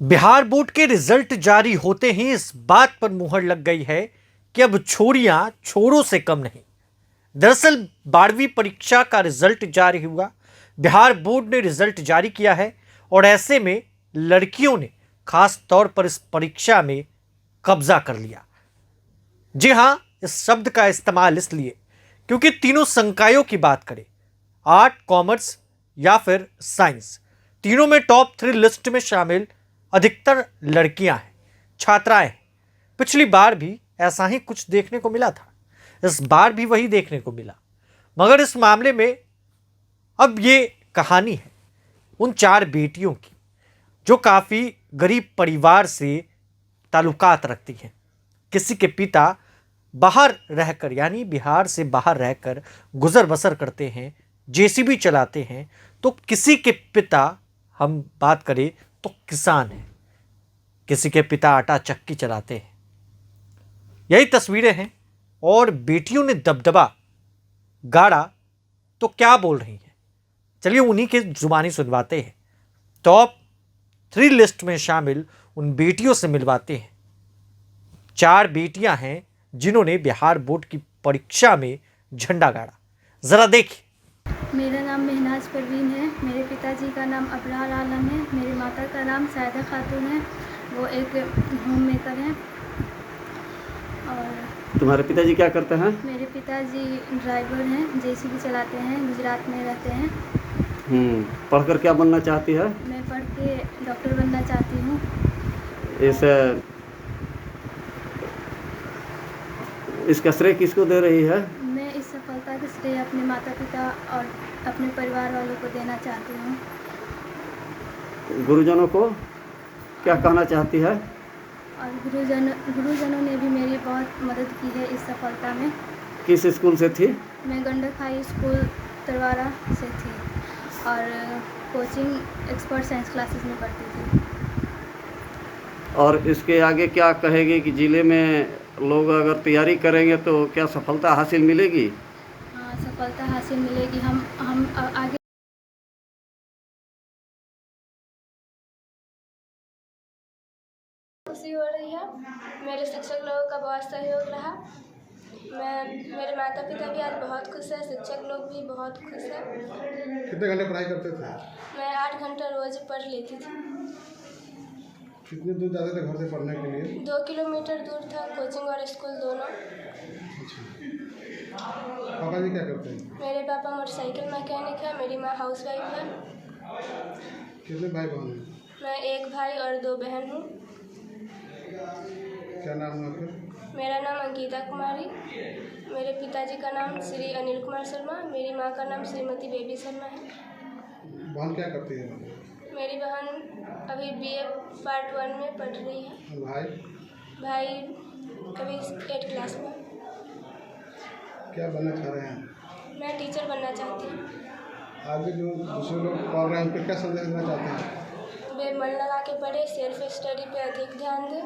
Bihar board के result जारी होते ही इस बात पर मुहर लग गई है कि अब छोरियां छोरों से कम नहीं। दरअसल 12वीं परीक्षा का रिजल्ट जारी हुआ। बिहार बोर्ड ने रिजल्ट जारी किया है और ऐसे में लड़कियों ने खास तौर पर इस परीक्षा में कब्जा कर लिया। जी हां, इस शब्द का इस्तेमाल इसलिए क्योंकि तीनों संकायों की बात करें, आर्ट, कॉमर्स या फिर साइंस, तीनों में टॉप 3 लिस्ट में शामिल अधिकतर लड़कियां हैं, छात्राएं हैं। पिछली बार भी ऐसा ही कुछ देखने को मिला था, इस बार भी वही देखने को मिला। मगर इस मामले में अब ये कहानी है उन 4 बेटियों की जो काफ़ी गरीब परिवार से ताल्लुकात रखती हैं। किसी के पिता बाहर रहकर यानी बिहार से बाहर रहकर गुजर बसर करते हैं, जेसीबी चलाते हैं, तो किसी के पिता, हम बात करें तो किसान हैं, किसी के पिता आटा चक्की चलाते हैं। यही तस्वीरें हैं और बेटियों ने दबदबा गाड़ा तो क्या बोल रही हैं, चलिए उन्हीं के जुबानी सुनवाते हैं। टॉप 3 लिस्ट में शामिल उन बेटियों से मिलवाते हैं। 4 बेटियां हैं जिन्होंने बिहार बोर्ड की परीक्षा में झंडा गाड़ा। जरा देखिए। मेरा नाम महनाज परवीन है। मेरे पिताजी का नाम अबरार आलम है। मेरी माता का नाम सायदा खातून है, वो एक होम मेकर हैं। और तुम्हारे पिताजी क्या करते हैं? मेरे पिताजी ड्राइवर हैं, जेसीबी चलाते हैं, गुजरात में रहते हैं। पढ़कर क्या बनना चाहती है? मैं पढ़ के डॉक्टर बनना चाहती हूँ। इसका श्रेय किसको दे रही है? मैं इस सफलता के श्रेय अपने माता पिता और अपने परिवार वालों को देना चाहती हूँ। गुरुजनों को क्या कहना चाहती है? और गुरुजनों ने भी मेरी बहुत मदद की है इस सफलता में। किस स्कूल से थी? मैं गंडक हाई स्कूल तरवारा से थी और कोचिंग एक्सपर्ट साइंस क्लासेस में पढ़ती थी। और इसके आगे क्या कहेगी कि ज़िले में लोग अगर तैयारी करेंगे तो क्या सफलता हासिल मिलेगी? हाँ, सफलता हासिल मिलेगी। हम आगे खुशी हो रही है। मेरे शिक्षक लोगों का बहुत सहयोग रहा। मेरे माता पिता भी आज बहुत खुश है, शिक्षक लोग भी बहुत खुश है। कितने घंटे पढ़ाई करते थे? मैं 8 घंटा रोज पढ़ लेती थी। कितने दूर जाते थे घर से पढ़ने के लिए? 2 किलोमीटर दूर था, कोचिंग और स्कूल दोनों। अच्छा, पापा जी क्या करते हैं? मेरे पापा मोटरसाइकिल मैकेनिक है, मेरी माँ हाउसवाइफ है। कितने भाई बहन हैं? मैं एक भाई और 2 बहन हूँ। क्या नाम है आपका? मेरा नाम अंकिता कुमारी। मेरे पिताजी का नाम श्री अनिल कुमार शर्मा, मेरी माँ का नाम श्रीमती बेबी शर्मा है। बहन क्या करती है? मेरी बहन अभी BA पार्ट 1 में पढ़ रही है। और भाई अभी 8 क्लास में। क्या बनना चाह रहे हैं? मैं टीचर बनना चाहती हूँ। आगे जो दूसरे लोग पढ़ रहे हैं उनको क्या संदेश देना चाहते हैं? वे मन लगा के पढ़े, सेल्फ स्टडी पे अधिक ध्यान दें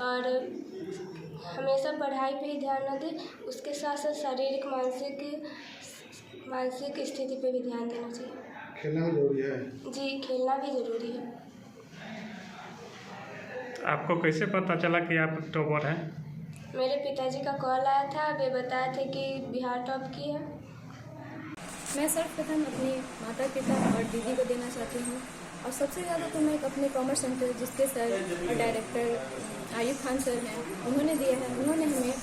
और हमेशा पढ़ाई पे ही ध्यान न दें, उसके साथ साथ शारीरिक मानसिक स्थिति पे भी ध्यान देना चाहिए। खेलना भी जरूरी है? जी, खेलना भी ज़रूरी है। आपको कैसे पता चला कि आप टॉपर हैं? मेरे पिताजी का कॉल आया था, वे बताए थे कि बिहार टॉप की है। मैं सर्वप्रथम अपने माता पिता और दीदी को देना चाहती हूँ और सबसे ज़्यादा तो मैं अपने कॉमर्स सेंटर जिसके सर और डायरेक्टर आयुब खान सर हैं, उन्होंने दिया है। उन्होंने हमें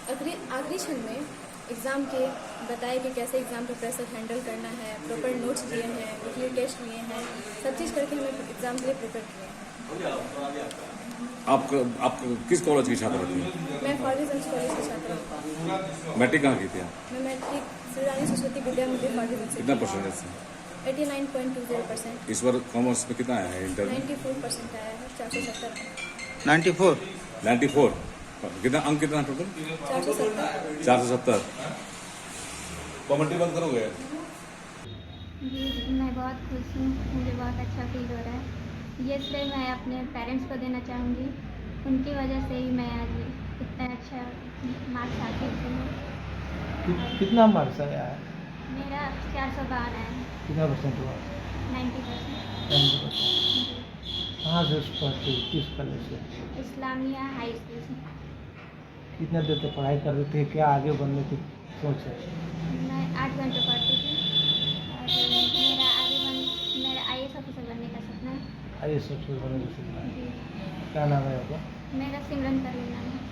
आखिरी क्षण में एग्ज़ाम के बताया कि कैसे एग्ज़ाम का प्रेशर हैंडल करना है, प्रॉपर नोट्स दिए हैं, वीकली टेस्ट लिए हैं, सब चीज़ करके हमें एग्ज़ाम के लिए प्रिपेयर किए हैं। आप किस कॉलेज की छात्र थी? मैं फॉर्टिजेंस कॉलेज की छात्रा हूँ। मैट्रिक कहाँ की थी आप? मैं मैट्रिक श्री रानी सरस्वती विद्या मंदिर फॉर्टिजेंस। कितना परसेंटेज से? 89.20%। इस बार कॉमर्स में कितना आया है इंटर? 94% आया है, 470। 94 कितना अंक कितना टोटल? 470। 470। कॉमेंट्री बंद करोगे? जी, मैं बहुत खुश हूँ, मुझे बहुत अच्छा फील हो रहा है। ये श्रेय मैं अपने पेरेंट्स को देना चाहूँगी, उनकी वजह से ही मैं आज इतना अच्छा मार्क्स हासिल की हूँ। कितना मार्क्स आया है? मेरा 412 है। कितना परसेंट हुआ? 90%। 90%। कहाँ से पढ़ती है, किस कॉलेज से? इस्लामिया हाई स्कूल से। कितने देर तक पढ़ाई कर रही थी, क्या आगे बनने की सोच है? मैं 8 घंटे पढ़ती थी और मेरा IAS ऑफिसर बनने का सपना है। आइए सब बनने की सोच है। जी, क्या नाम है आपका? मेरा सिमरन करवी नाम है।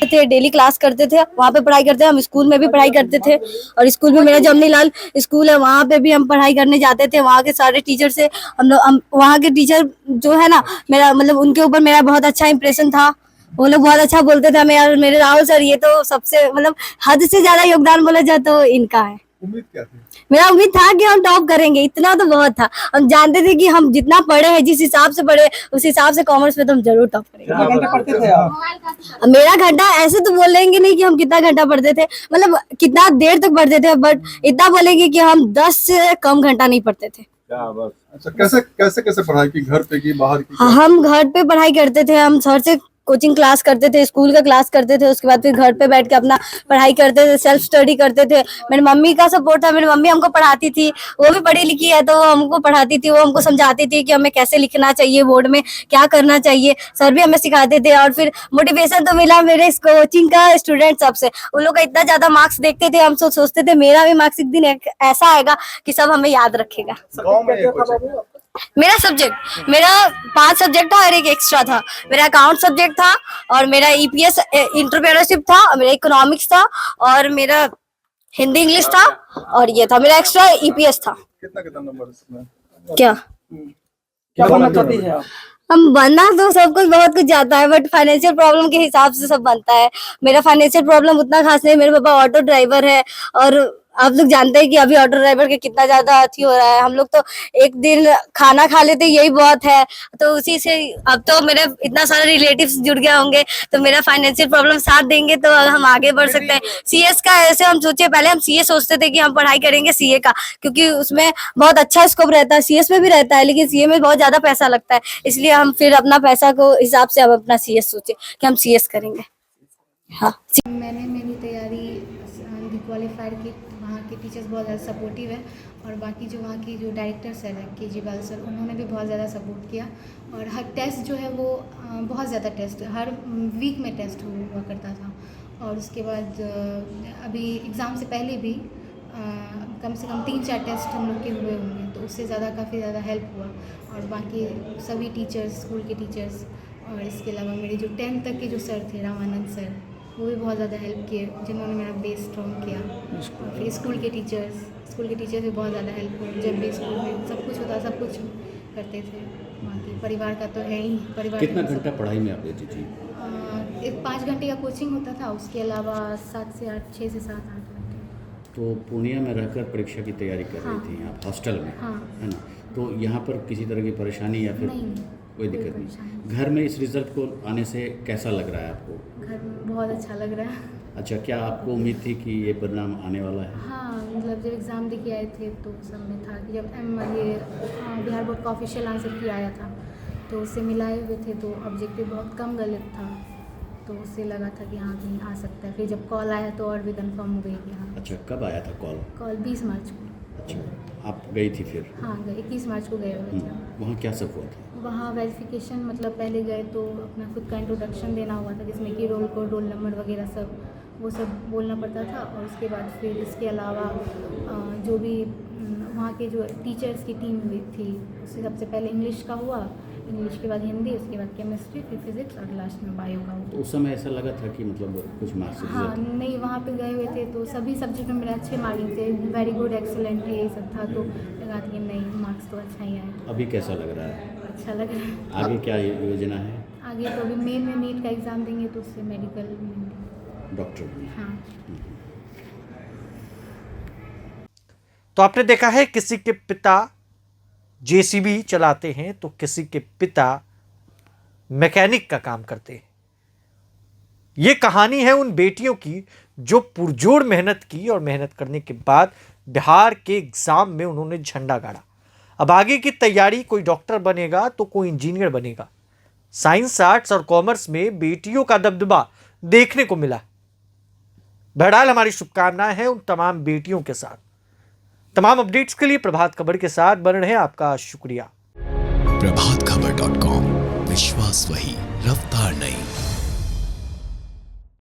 थे, डेली क्लास करते थे, वहाँ पे पढ़ाई करते थे। हम स्कूल में भी पढ़ाई करते थे और स्कूल में मेरा जमनीलाल स्कूल है, वहाँ पे भी हम पढ़ाई करने जाते थे। वहाँ के सारे टीचर से हम वहाँ के टीचर जो है ना, मेरा मतलब उनके ऊपर मेरा बहुत अच्छा इंप्रेशन था। वो लोग बहुत अच्छा बोलते थे हमें। और मेरे राहुल सर, ये तो सबसे मतलब हद से ज्यादा योगदान बोला जाए तो इनका है। उम्मीद क्या थी? मेरा उम्मीद था कि हम टॉप करेंगे, इतना तो बहुत था। हम जानते थे कि हम जितना पढ़े हैं, जिस हिसाब से पढ़े, उस हिसाब से कॉमर्स में तो हम जरूर टॉप करेंगे। कितना घंटा पढ़ते थे आप? मेरा घंटा ऐसे तो बोलेंगे नहीं कि हम कितना घंटा पढ़ते थे, मतलब कितना देर तक पढ़ते थे, बट इतना बोलेंगे कि हम 10 से कम घंटा नहीं पढ़ते थे। अच्छा, कैसे कैसे कैसे पढ़ाई की, घर पे की बाहर की? हम घर पे पढ़ाई करते थे, हम सर से कोचिंग क्लास करते थे, स्कूल का क्लास करते थे, उसके बाद फिर घर पे बैठ के अपना पढ़ाई करते थे, सेल्फ स्टडी करते थे। मेरी मम्मी का सपोर्ट था, मेरी मम्मी हमको पढ़ाती थी, वो भी पढ़ी लिखी है तो वो हमको पढ़ाती थी, वो हमको समझाती थी कि हमें कैसे लिखना चाहिए, बोर्ड में क्या करना चाहिए। सर भी हमें सिखाते थे और फिर मोटिवेशन तो मिला मेरे इस कोचिंग का स्टूडेंट सबसे। उन लोग का इतना ज्यादा मार्क्स देखते थे, हम सोचते थे मेरा भी मार्क्स एक दिन ऐसा आएगा कि सब हमें याद रखेगा। गाँव में ये कोचिंग? मेरा सब्जेक्ट, मेरा 5 सब्जेक्ट था और एक एक्स्ट्रा था। मेरा अकाउंट सब्जेक्ट था और मेरा EPS एंटरप्रेन्योरशिप था और मेरा इकोनॉमिक्स था और मेरा हिंदी इंग्लिश था और ये था मेरा एक्स्ट्रा EPS था। कितना कितना नंबर इसमें? क्या क्या बनना चाहती है आप? हम बनना तो सब कुछ बहुत कुछ जाता है, बट फाइनेंशियल प्रॉब्लम के हिसाब से सब बनता है। मेरा फाइनेंशियल प्रॉब्लम उतना खास नहीं। मेरे पापा ऑटो ड्राइवर है और आप लोग जानते हैं कि अभी ऑटो ड्राइवर के कितना ज्यादा अथी हो रहा है। हम लोग तो एक दिन खाना खा लेते यही बहुत है, तो उसी से अब तो मेरे इतना सारे रिलेटिव्स जुड़ गए होंगे तो मेरा फाइनेंशियल प्रॉब्लम साथ देंगे तो हम आगे बढ़ सकते हैं। CS का ऐसे हम सोचे, पहले हम CA सोचते थे कि हम पढ़ाई करेंगे CA का, क्योंकि उसमें बहुत अच्छा स्कोप रहता है। CS में भी रहता है लेकिन CA में बहुत ज्यादा पैसा लगता है, इसलिए हम फिर अपना पैसा को हिसाब से हम अपना CS सोचे कि हम CS करेंगे। हाँ, मैंने मेरी तैयारी क्वालिफायर की, वहाँ के टीचर्स बहुत ज़्यादा सपोर्टिव है और बाकी जो वहाँ की जो डायरेक्टर सर है केजरीवाल सर, उन्होंने भी बहुत ज़्यादा सपोर्ट किया। और हर टेस्ट जो है वो बहुत ज़्यादा टेस्ट, हर वीक में टेस्ट हुआ करता था। और उसके बाद अभी एग्ज़ाम से पहले भी कम से कम 3-4 टेस्ट हम लोग के हुए होंगे, तो उससे ज़्यादा काफ़ी ज़्यादा हेल्प हुआ। और बाकी सभी टीचर्स, स्कूल के टीचर्स और इसके अलावा मेरे जो 10th तक के जो सर थे, रामानंद सर, वो भी बहुत ज़्यादा हेल्प किए, जिन्होंने मेरा बेस स्ट्रॉन्ग किया। और फिर स्कूल के टीचर्स भी बहुत ज़्यादा हेल्प हुए। जब भी स्कूल में सब कुछ होता, सब कुछ करते थे। बाकी परिवार का तो है ही। परिवार कितना घंटा पढ़ाई में आप देती थी? एक 5 घंटे का कोचिंग होता था, उसके अलावा 7 से 8, 6 से 7, 8 घंटे। तो पूर्णिया में रहकर परीक्षा की तैयारी कर रही थी आप हॉस्टल में? हाँ। है ना? तो यहाँ पर किसी तरह की परेशानी या फिर नहीं, कोई दिक्कत नहीं? घर में इस रिजल्ट को आने से कैसा लग रहा है आपको? घर में बहुत अच्छा लग रहा है। अच्छा, क्या आपको उम्मीद थी कि ये परिणाम आने वाला है? हाँ, मतलब जब एग्ज़ाम दे के आए थे तो सब में था कि जब बिहार बोर्ड का ऑफिशियल आंसर की आया था तो उससे मिलाए हुए थे, तो ऑब्जेक्टिव बहुत कम गलत था, तो उससे लगा था कि हाँ कहीं आ सकता है। फिर जब कॉल आया तो और भी कंफर्म हो गई कि हाँ। अच्छा, कब आया था कॉल? कॉल 20 मार्च को। अच्छा, आप गई थी फिर? हाँ गए, 21 मार्च को गए हुए थे। वहाँ क्या सब हुआ था? वहाँ वेरिफिकेशन, मतलब पहले गए तो अपना खुद का इंट्रोडक्शन देना हुआ था, जिसमें कि रोल कोड, रोल नंबर वगैरह सब वो सब बोलना पड़ता था। और उसके बाद फिर इसके अलावा जो भी वहाँ के जो टीचर्स की टीम हुई थी, उससे सबसे पहले इंग्लिश का हुआ, इंग्लिश के बाद हिंदी, उसके बाद केमिस्ट्री, फिर फिजिक्स और लास्ट में बायो का हुआ। तो उस समय ऐसा लगा था कि मतलब कुछ मार्क्स? हाँ, नहीं, वहाँ पे गए हुए थे तो सभी सब्जेक्ट में मेरे अच्छे मार्क्स थे, वेरी गुड, एक्सेलेंट, ये सब था, तो लगा था कि नहीं मार्क्स तो अच्छा ही आए। अभी कैसा लग रहा है? अच्छा लग रहा है। आगे क्या योजना है? आगे तो अभी मेन में नीट का एग्ज़ाम देंगे तो उससे मेडिकल डॉक्टर? हाँ। तो आपने देखा है, किसी के पिता JCB चलाते हैं तो किसी के पिता मैकेनिक का काम करते हैं। ये कहानी है उन बेटियों की जो पुरजोर मेहनत की और मेहनत करने के बाद बिहार के एग्जाम में उन्होंने झंडा गाड़ा। अब आगे की तैयारी, कोई डॉक्टर बनेगा तो कोई इंजीनियर बनेगा। साइंस, आर्ट्स और कॉमर्स में बेटियों का दबदबा देखने को मिला। बहरहाल हमारी शुभकामनाएं हैं उन तमाम बेटियों के साथ। तमाम अपडेट्स के लिए प्रभात खबर के साथ बने रहें। आपका शुक्रिया। प्रभात खबर.com, विश्वास वही, रफ्तार नहीं।